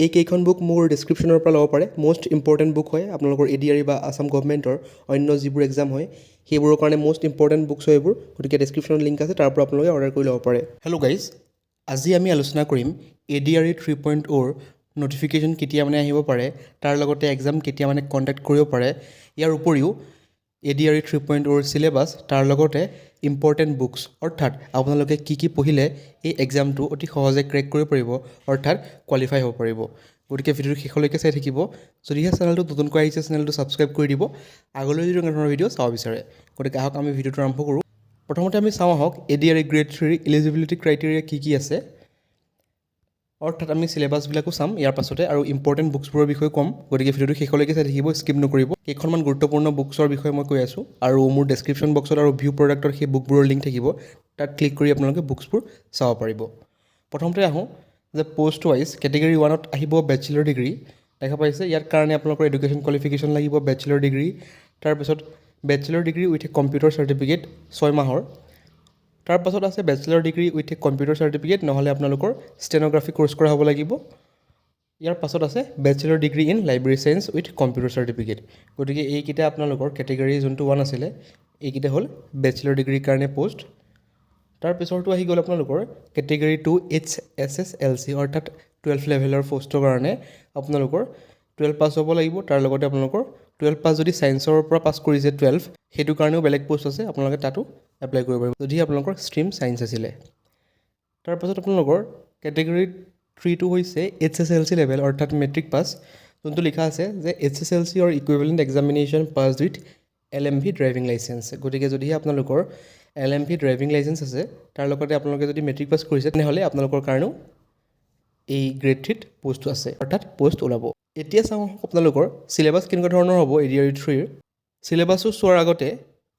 এই কেইখন বুক মোৰ ডেছক্ৰিপশ্যনৰ পৰা ল'ব পাৰে। মষ্ট ইম্পৰ্টেণ্ট বুক হয় আপোনালোকৰ ADRE বা আছাম গভৰ্ণমেণ্টৰ অন্য যিবোৰ এক্সাম হয় সেইবোৰৰ কাৰণে মষ্ট ইম্পৰ্টেণ্ট বুকছ হয় এইবোৰ। গতিকে ডেছক্ৰিপশ্যনত লিংক আছে, তাৰ পৰা আপোনালোকে অৰ্ডাৰ কৰি ল'ব পাৰে। হেল্ল' গাইজ, আজি আমি আলোচনা কৰিম ADRE 3.0ৰ নটিফিকেশ্যন কেতিয়া আহিব পাৰে, তাৰ লগতে এক্সাম কেতিয়া কণ্ডাক্ট কৰিব পাৰে, ইয়াৰ উপৰিও ADRE 3.0ৰ চিলেবাছ, তাৰ লগতে ইম্পৰ্টেণ্ট বুকছ, অৰ্থাৎ আপোনালোকে কি পঢ়িলে এই এক্সামটো অতি সহজে ক্ৰেক কৰিব পাৰিব, অৰ্থাৎ কোৱালিফাই হ'ব পাৰিব। গতিকে ভিডিঅ'টো শেষলৈকে চাই থাকিব। যদিহে চেনেলটো নতুনকৈ আহিছে চেনেলটো ছাবস্ক্ৰাইব কৰি দিব, আগলৈ যদি এনেধৰণৰ ভিডিঅ' চাব বিচাৰে। গতিকে আহক আমি ভিডিঅ'টো আৰম্ভ কৰোঁ। প্ৰথমতে আমি চাওঁ আহক ADRE গ্ৰেড 3 এলিজিবিলিটি ক্ৰাইটেৰিয়া কি আছে, অৰ্থাৎ আমি চিলেবাছবিলাকো চাম ইয়াৰ পাছতে আৰু ইম্পৰ্টেণ্ট বুকছবোৰৰ বিষয়ে ক'ম। গতিকে ভিডিঅ'টো শেষলৈকে চাই থাকিব, স্কিপ নকৰিব। কেইখনমান গুৰুত্বপূৰ্ণ বুকছৰ বিষয়ে মই কৈ আছোঁ আৰু মোৰ ডেছক্ৰিপশ্যন বক্সত আৰু ভিউ প্ৰডাক্টৰ সেই বুকবোৰৰ লিংক থাকিব, তাত ক্লিক কৰি আপোনালোকে বুকছবোৰ চাব পাৰিব। প্ৰথমতে আহোঁ যে পষ্ট ৱাইজ কেটেগৰী 1ত আহিব বেচেলৰ ডিগ্ৰী, দেখা পাইছে। ইয়াৰ কাৰণে আপোনালোকৰ এডুকেশ্যন কোৱালিফিকেশ্যন লাগিব বেচেলৰ ডিগ্ৰী, তাৰপিছত bachelor degree with a computer certificate 6 মাহৰ, তাৰপাছত আছে bachelor degree with a computer certificate, নহ'লে আপোনালোকৰ ষ্টেন'গ্ৰাফি কোৰ্চ কৰা হ'ব লাগিব। ইয়াৰ পাছত আছে bachelor degree in library science with computer certificate. গতিকে এইকেইটা আপোনালোকৰ কেটেগৰী যোনটো 1 আছিলে, এইকেইটা হ'ল বেচেলৰ ডিগ্ৰীৰ কাৰণে পষ্ট। তাৰপিছৰটো আহি গ'ল আপোনালোকৰ কেটেগৰী 2 HSSLC, অৰ্থাৎ 12 লেভেলৰ পষ্টৰ কাৰণে আপোনালোকৰ 12 পাছ হ'ব লাগিব। তাৰ লগতে আপোনালোকৰ 12 পাছ যদি ছায়েন্সৰ পৰা পাছ কৰিছে 12, সেইটো কাৰণেও বেলেগ পষ্ট আছে, আপোনালোকে তাতো এপ্লাই কৰিব পাৰিব যদি আপোনালোকৰ ষ্ট্ৰীম ছায়েন্স আছিলে। তাৰপাছত আপোনালোকৰ কেটেগৰী 3টো হৈছে HSLC লেভেল, অৰ্থাৎ মেট্ৰিক পাছ, যোনটো লিখা আছে যে HSLC or equivalent examination pass with LMV driving licence. গতিকে যদিহে আপোনালোকৰ LMV ড্ৰাইভিং লাইচেঞ্চ আছে, তাৰ লগতে আপোনালোকে যদি মেট্ৰিক পাছ কৰিছে, তেনেহ'লে আপোনালোকৰ কাৰণেও এই গ্ৰেড 3ত পষ্টটো আছে, অৰ্থাৎ পষ্ট ওলাব। এতিয়া চাওঁ আপোনালোকৰ চিলেবাছ কেনেকুৱা ধৰণৰ হ'ব ADRE 3ৰ। চিলেবাছটো চোৱাৰ আগতে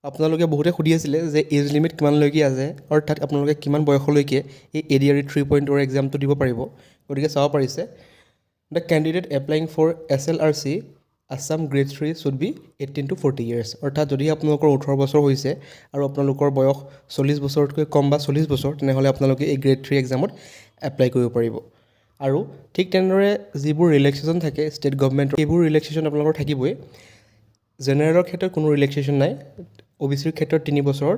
আপোনালোকে বহুতে সুধি আছিলে যে এজ লিমিট কিমানলৈকে আছে, অৰ্থাৎ আপোনালোকে কিমান বয়সলৈকে এই ADRE 3.0ৰ এক্সামটো দিব পাৰিব। গতিকে চাব পাৰিছে, the candidate applying for SLRC Assam grade 3 should be 18 to 40 years, অৰ্থাৎ যদি আপোনালোকৰ 18 বছৰ হৈছে আৰু আপোনালোকৰ বয়স 40 বছৰতকৈ কম বা 40 বছৰ, তেনেহ'লে আপোনালোকে এই গ্ৰেড 3 এক্সামত এপ্লাই কৰিব পাৰিব। আৰু ঠিক তেনেদৰে যিবোৰ ৰিলেক্সেশ্যন থাকে ষ্টেট গভৰ্ণমেণ্টৰ, সেইবোৰ ৰিলেক্সেশ্যন আপোনালোকৰ থাকিবই। জেনেৰেলৰ ক্ষেত্ৰত কোনো ৰিলেক্সেশ্যন নাই, OBCৰ ক্ষেত্ৰত 3 বছৰ,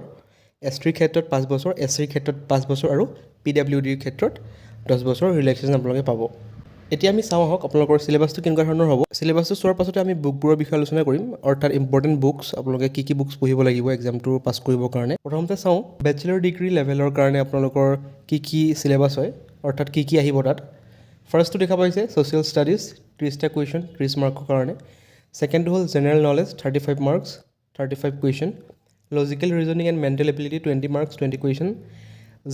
STৰ ক্ষেত্ৰত 5 বছৰ, SCৰ ক্ষেত্ৰত 5 বছৰ আৰু PWDৰ ক্ষেত্ৰত 10 বছৰ ৰিলেক্সেশ্যন আপোনালোকে পাব। এতিয়া আমি চাওঁ আহক আপোনালোকৰ চিলেবাছটো কেনেকুৱা ধৰণৰ হ'ব। চিলেবাছটো চোৱাৰ পাছতে আমি বুকবোৰৰ বিষয়ে আলোচনা কৰিম, অৰ্থাৎ ইম্পৰ্টেণ্ট বুকছ, আপোনালোকে কি বুকছ পঢ়িব লাগিব এক্সামটো পাছ কৰিবৰ কাৰণে। প্ৰথমতে চাওঁ বেচেলৰ ডিগ্ৰী লেভেলৰ কাৰণে আপোনালোকৰ কি চিলেবাছ হয়, অৰ্থাৎ কি আহিব তাত। ফাৰ্ষ্টটো দেখা পাইছে ছ'চিয়েল ষ্টাডিজ, 30টা কুৱেশ্যন 30 মাৰ্কৰ কাৰণে। ছেকেণ্ডটো হ'ল general knowledge 35 marks 35 question. Logical reasoning and mental ability 20 marks 20 question.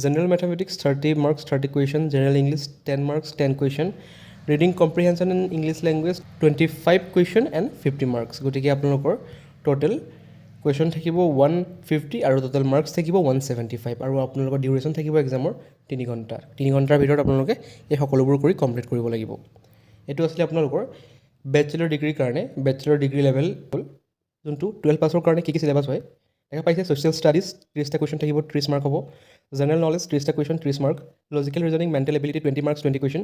General mathematics 30 marks 30 question. General English 10 marks 10 question. Reading comprehension in English language 25 question and 50 marks. গতিকে আপোনালোকৰ টোটেল কুৱেশ্যন থাকিব 150 আৰু total marks থাকিব 175, আৰু আপোনালোকৰ duration থাকিব এক্সামৰ 3 ঘণ্টা। 3 ঘণ্টাৰ ভিতৰত আপোনালোকে এই সকলোবোৰ কৰি কমপ্লিট কৰিব লাগিব। এইটো আছিলে আপোনালোকৰ বেচেলৰ ডিগ্ৰীৰ কাৰণে। বেচেলৰ ডিগ্ৰী লেভেল হ'ল যোনটো 12 পাছৰ কাৰণে কি চিলেবাছ হয়, দেখা পাইছে। ছ'চিয়েল ষ্টাডিজ 30টা কুৱেশ্যন থাকিব 30 মাৰ্ক হ'ব। জেনেৰেল নলেজ 30টা question 30 mark. Logical reasoning mental ability 20 marks 20 question.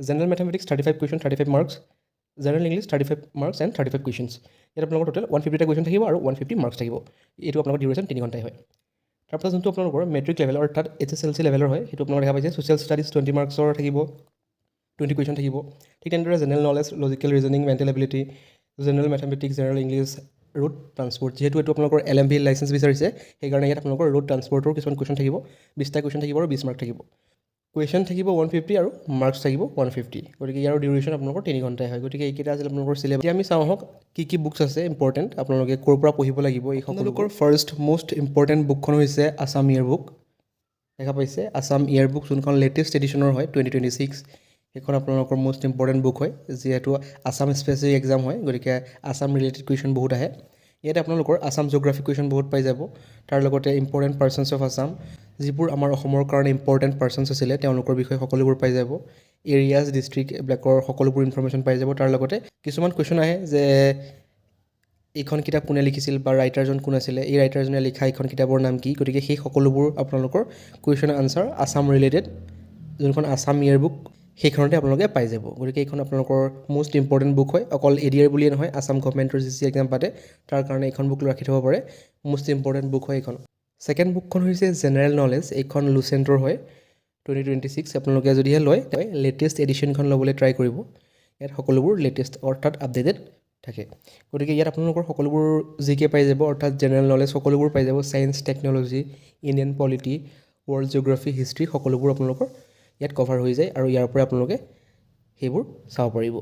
General mathematics 35 question 35 marks. General English 35 marks and 35 questions. ইয়াত আপোনালোকৰ টোটেল 150টা কুৱেশ্যন থাকিব আৰু 150 মাৰ্কছ থাকিব। এইটো আপোনালোকৰ ডিউৰেশ্যন 3 ঘণ্টাই হয়। তাৰপাছত যোনটো আপোনালোকৰ মেট্ৰিক লেভেল অৰ্থাৎ HSLC লেভেলৰ হয়, সেইটো আপোনালোকে দেখা পাইছে ছ'চিয়েল ষ্টাডিজ 20 মাৰ্কছৰ থাকিব 20 কুৱেশ্যন থাকিব। ঠিক তেনেদৰে general knowledge, logical reasoning, mental ability, general mathematics, general English, road transport, যিহেতু এইটো আপোনালোকৰ LMV লাইচেঞ্চ বিচাৰিছে, সেইকাৰণে ইয়াত আপোনালোকৰ ৰোড ট্ৰান্সপৰ্টৰ কিছুমান কুৱেশ্যন থাকিব। 20টা কুৱেশ্যন থাকিব আৰু 20 মাৰ্ক থাকিব। কুৱেশ্যন থাকিব 150 আৰু মাৰ্কছ থাকিব 150। গতিকে ইয়াৰ ডিউৰেশ্যন আপোনালোকৰ 3 ঘণ্টাই হয়। গতিকে এইকেইটা আছিল আপোনালোকৰ চিলেবাছ। এতিয়া আমি চাওঁ আহক কি বুকছ আছে ইম্পৰ্টেণ্ট, আপোনালোকে ক'ৰ পৰা পঢ়িব লাগিব। এই সকলোবোৰ ফাৰ্ষ্ট মষ্ট ইম্পৰ্টেণ্ট বুকখন হৈছে আছাম ইয়েৰ বুক, দেখা পাইছে। আছাম ইয়েৰ বুক যোনখন লেটেষ্ট এডিশ্যনৰ হয় 2026, সেইখন আপোনালোকৰ মষ্ট ইম্পৰ্টেণ্ট বুক হয়, যিহেতু আছাম স্পেচিফিক এক্সাম হয়। গতিকে আছাম ৰিলেটেড কুৱেশ্যন বহুত আহে ইয়াতে। আপোনালোকৰ আছাম জিঅ'গ্ৰাফি কুৱেশ্যন বহুত পাই যাব, তাৰ লগতে ইম্পৰ্টেণ্ট পাৰ্চনছ অফ আছাম, যিবোৰ আমাৰ অসমৰ কাৰণে ইম্পৰ্টেণ্ট পাৰ্চনছ আছিলে তেওঁলোকৰ বিষয়ে সকলোবোৰ পাই যাব। এৰিয়াজ, ডিষ্ট্ৰিক্ট এইবিলাকৰ সকলোবোৰ ইনফৰ্মেশ্যন পাই যাব। তাৰ লগতে কিছুমান কুৱেশ্যন আহে যে এইখন কিতাপ কোনে লিখিছিল বা ৰাইটাৰজন কোন আছিলে, এই ৰাইটাৰজনে লিখা এইখন কিতাপৰ নাম কি। গতিকে সেই সকলোবোৰ আপোনালোকৰ কুৱেশ্যন আনচাৰ আছাম ৰিলেটেড যোনখন আছাম ইয়েৰ বুক, সেইখনতে আপোনালোকে পাই যাব। গতিকে এইখন আপোনালোকৰ মষ্ট ইম্পৰ্টেণ্ট বুক হয়, অকল ADR বুলিয়ে নহয়, আছাম গভৰ্ণমেণ্টৰ যি এক্সাম পাতে তাৰ কাৰণে এইখন বুক ৰাখি থ'ব পাৰে, মষ্ট ইম্পৰ্টেণ্ট বুক হয় এইখন। ছেকেণ্ড বুকখন হৈছে জেনেৰেল নলেজ, এইখন লুচেণ্টৰ হয় 2026। আপোনালোকে যদিহে লয় লেটেষ্ট এডিশ্যনখন ল'বলৈ ট্ৰাই কৰিব, ইয়াত সকলোবোৰ লেটেষ্ট অৰ্থাৎ আপডেটেড থাকে। গতিকে ইয়াত আপোনালোকৰ সকলোবোৰ জিকে পাই যাব, অৰ্থাৎ জেনেৰেল নলেজ সকলোবোৰ পাই যাব, science technology, Indian polity, world geography, history সকলোবোৰ আপোনালোকৰ ইয়াত কভাৰ হৈ যায় আৰু ইয়াৰ পৰা আপোনালোকে সেইবোৰ চাব পাৰিব।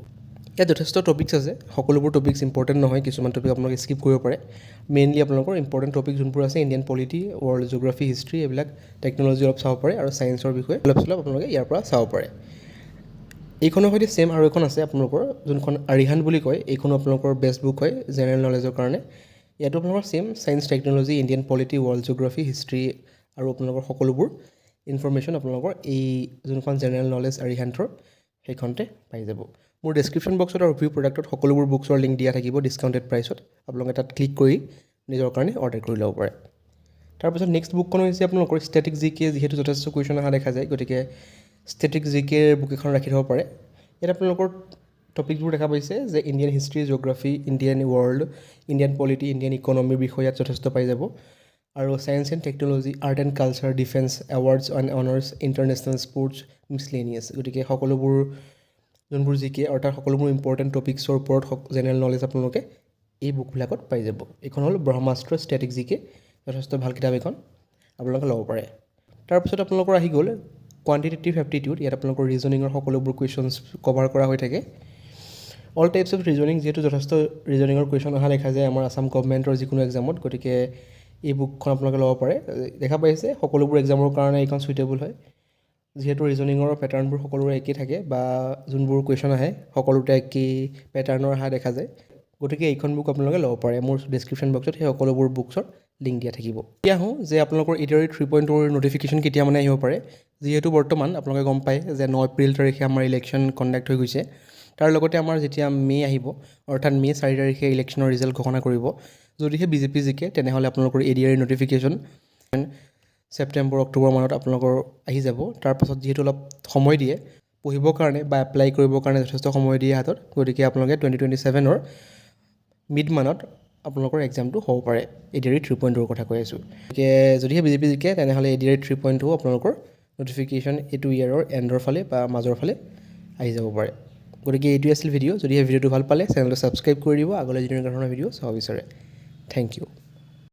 ইয়াত যথেষ্ট টপিকছ আছে, সকলোবোৰ টপিকছ ইম্পৰ্টেণ্ট নহয়, কিছুমান টপিক আপোনালোকে স্কিপ কৰিব পাৰে। মেইনলি আপোনালোকৰ ইম্পৰ্টেণ্ট টপিক যোনবোৰ আছে Indian polity, world geography, history এইবিলাক, টেকন'লজি অলপ চাব পাৰে আৰু ছায়েন্সৰ বিষয়ে অলপ আপোনালোকে ইয়াৰ পৰা চাব পাৰে। এইখনৰ সৈতে ছেইম আৰু এখন আছে আপোনালোকৰ যোনখন আৰিহাণ্ট বুলি কয়, এইখনো আপোনালোকৰ বেষ্ট বুক হয় জেনেৰেল নলেজৰ কাৰণে। ইয়াতো আপোনালোকৰ same science technology, Indian polity, world geography, history আৰু আপোনালোকৰ সকলোবোৰ ইনফৰ্মেশ্যন আপোনালোকৰ এই যোনখন জেনেৰেল নলেজ আৰিহাণ্টৰ সেইখনতে পাই যাব। মোৰ ডেছক্ৰিপশ্যন বক্সত আৰু ৰিভিউ প্ৰডাক্টত সকলোবোৰ বুকছৰ লিংক দিয়া থাকিব ডিছকাউণ্টেড প্ৰাইচত, আপোনালোকে তাত ক্লিক কৰি নিজৰ কাৰণে অৰ্ডাৰ কৰি ল'ব পাৰে। তাৰপিছত নেক্সট বুকখন হৈছে আপোনালোকৰ ষ্টেটিক জিকে, যিহেতু যথেষ্ট কুৱেশ্যন অহা দেখা যায়, গতিকে ষ্টেটিক জিকেৰ বুক এখন ৰাখি থ'ব পাৰে। ইয়াত আপোনালোকৰ টপিকবোৰ দেখা পাইছে যে Indian history, geography, Indian world, Indian polity, Indian ইকনমিৰ বিষয়ে ইয়াত যথেষ্ট পাই যাব আৰু science and technology, art and culture, defence, awards and honours, international sports, miscellaneous. গতিকে সকলোবোৰ যোনবোৰ জিকে অৰ্থাৎ সকলোবোৰ ইম্পৰ্টেণ্ট টপিকছৰ ওপৰত জেনেৰেল নলেজ আপোনালোকে এই বুকবিলাকত পাই যাব। এইখন হ'ল ব্ৰহ্মাস্ত্ৰ ষ্টেটিক জিকে, যথেষ্ট ভাল কিতাপ এইখন, আপোনালোকে ল'ব পাৰে। তাৰপিছত আপোনালোকৰ আহি গ'ল কোৱান্টিটেটিভ এপ্টিটিউড, ইয়াত আপোনালোকৰ ৰিজনিঙৰ সকলোবোৰ কুৱেশ্যনছ কভাৰ কৰা হৈ থাকে। অল টাইপছ অফ ৰিজনিং, যিহেতু যথেষ্ট ৰিজনিঙৰ কুৱেশ্যন অহা দেখা যায় আমাৰ আছাম গভৰ্ণমেণ্টৰ যিকোনো এক্সামত, গতিকে এই বুকখন আপোনালোকে ল'ব পাৰে। দেখা পাইছে সকলোবোৰ এক্সামৰ কাৰণে এইখন চুইটেবল হয়, যিহেতু ৰিজনিঙৰ পেটাৰ্ণবোৰ সকলোৰে একেই থাকে বা যোনবোৰ কুৱেশ্যন আহে সকলোতে একেই পেটাৰ্ণৰ অহা দেখা যায়, গতিকে এইখন বুক আপোনালোকে ল'ব পাৰে। মোৰ ডেছক্ৰিপশ্যন বক্সত সেই সকলোবোৰ বুকছৰ লিংক দিয়া থাকিব। এতিয়া আহোঁ যে আপোনালোকৰ ADR 3.0 নটিফিকেশ্যন কেতিয়া মানে আহিব পাৰে। যিহেতু বৰ্তমান আপোনালোকে গম পায় যে 9 এপ্ৰিল তাৰিখে আমাৰ ইলেকশ্যন কণ্ডাক্ট হৈ গৈছে, তাৰ লগতে আমাৰ যেতিয়া মে' আহিব অৰ্থাৎ মে' 4 তাৰিখে ইলেকশ্যনৰ ৰিজাল্ট ঘোষণা কৰিব। যদিহে BJP জিকে তেনেহ'লে আপোনালোকৰ ADR নটিফিকেশ্যন ছেপ্টেম্বৰ অক্টোবৰ মানত আপোনালোকৰ আহি যাব। তাৰপাছত যিহেতু অলপ সময় দিয়ে পঢ়িবৰ কাৰণে বা এপ্লাই কৰিবৰ কাৰণে যথেষ্ট সময় দিয়ে হাতত, গতিকে আপোনালোকে 2027ৰ মিড মানত আপোনালোকৰ এক্সামটো হ'ব পাৰে। ADR 3.0 কথা কৈ আছোঁ। গতিকে যদিহে BJP জিকে তেনেহ'লে ADR 3.0 আপোনালোকৰ নটিফিকেশ্যন এইটো ইয়াৰৰ এণ্ডৰ ফালে বা মাজৰ ফালে আহি যাব পাৰে। গতিকে এইটোৱে আছিল ভিডিঅ'। যদিহে ভিডিঅ'টো ভাল পালে চেনেলটো ছাবস্ক্ৰাইব কৰি দিব, আগলৈ যিকোনো ধৰণৰ ভিডিঅ' চাব বিচাৰে। Thank U.